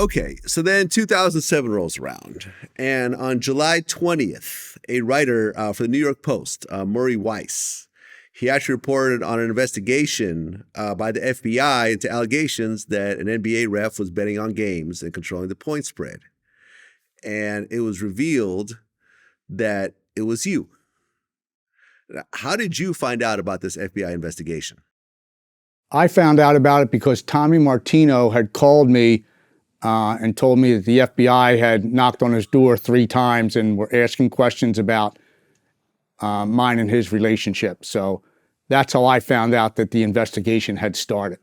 Okay, so then 2007 rolls around, and on July 20th, a writer for the New York Post, Murray Weiss, he actually reported on an investigation by the FBI into allegations that an NBA ref was betting on games and controlling the point spread. And it was revealed that it was you. How did you find out about this FBI investigation? I found out about it because Tommy Martino had called me and told me that the FBI had knocked on his door 3 times and were asking questions about mine and his relationship. So that's how I found out that the investigation had started.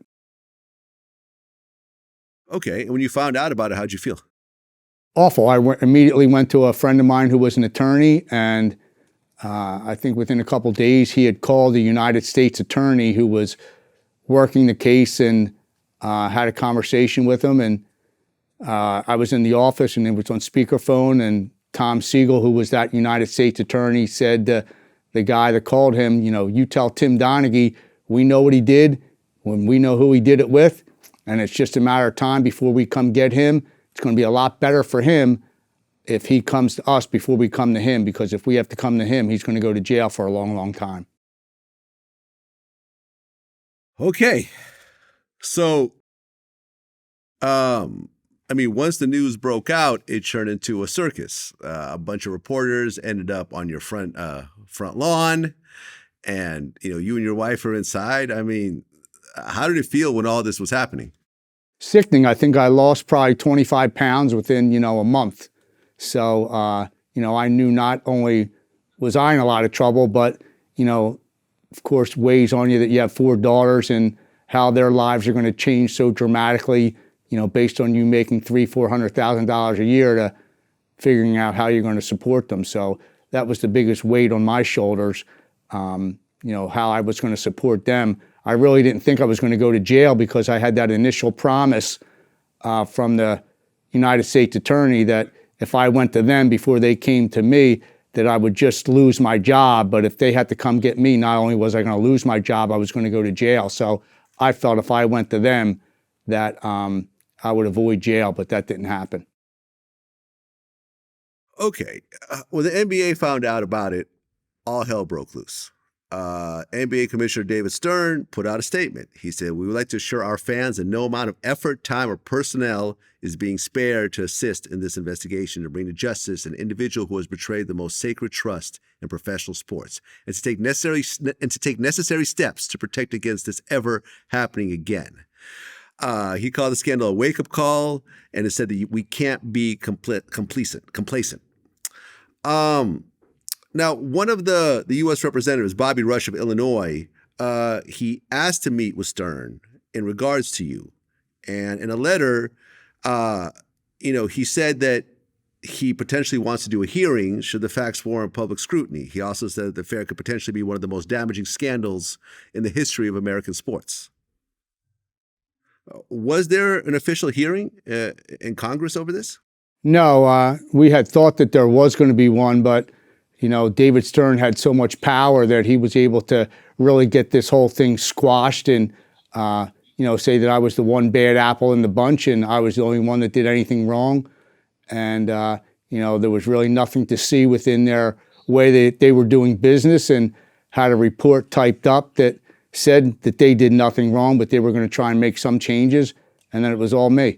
Okay, and when you found out about it, how'd you feel? Awful. I immediately went to a friend of mine who was an attorney, and I think within a couple of days he had called the United States attorney who was working the case and had a conversation with him. And I was in the office and it was on speakerphone, and Tom Siegel, who was that United States attorney, said to the guy that called him, you tell Tim Donaghy, we know what he did, when we know who he did it with, and it's just a matter of time before we come get him. It's going to be a lot better for him if he comes to us before we come to him, because if we have to come to him, he's going to go to jail for a long, long time. Okay. So, once the news broke out, it turned into a circus. A bunch of reporters ended up on your front lawn, and you and your wife are inside. How did it feel when all this was happening? Sickening. I think I lost probably 25 pounds within a month. So I knew not only was I in a lot of trouble, but of course weighs on you that you have 4 daughters and how their lives are going to change so dramatically. Based on you making $300,000-$400,000 a year to figuring out how you're going to support them. So that was the biggest weight on my shoulders, how I was going to support them. I really didn't think I was going to go to jail because I had that initial promise from the United States attorney that if I went to them before they came to me, that I would just lose my job. But if they had to come get me, not only was I going to lose my job, I was going to go to jail. So I felt if I went to them that I would avoid jail, but that didn't happen. Okay. When the NBA found out about it, all hell broke loose. NBA Commissioner David Stern put out a statement. He said, "We would like to assure our fans that no amount of effort, time, or personnel is being spared to assist in this investigation to bring to justice an individual who has betrayed the most sacred trust in professional sports, and to take necessary steps to protect against this ever happening again." He called the scandal a wake-up call, and it said that we can't be complacent. Now, one of the U.S. representatives, Bobby Rush of Illinois, he asked to meet with Stern in regards to you. And in a letter, he said that he potentially wants to do a hearing should the facts warrant public scrutiny. He also said that the affair could potentially be one of the most damaging scandals in the history of American sports. Was there an official hearing in Congress over this? No, we had thought that there was going to be one, but David Stern had so much power that he was able to really get this whole thing squashed and, say that I was the one bad apple in the bunch and I was the only one that did anything wrong. And, there was really nothing to see within their way that they were doing business, and had a report typed up that said that they did nothing wrong, but they were going to try and make some changes. And then it was all me.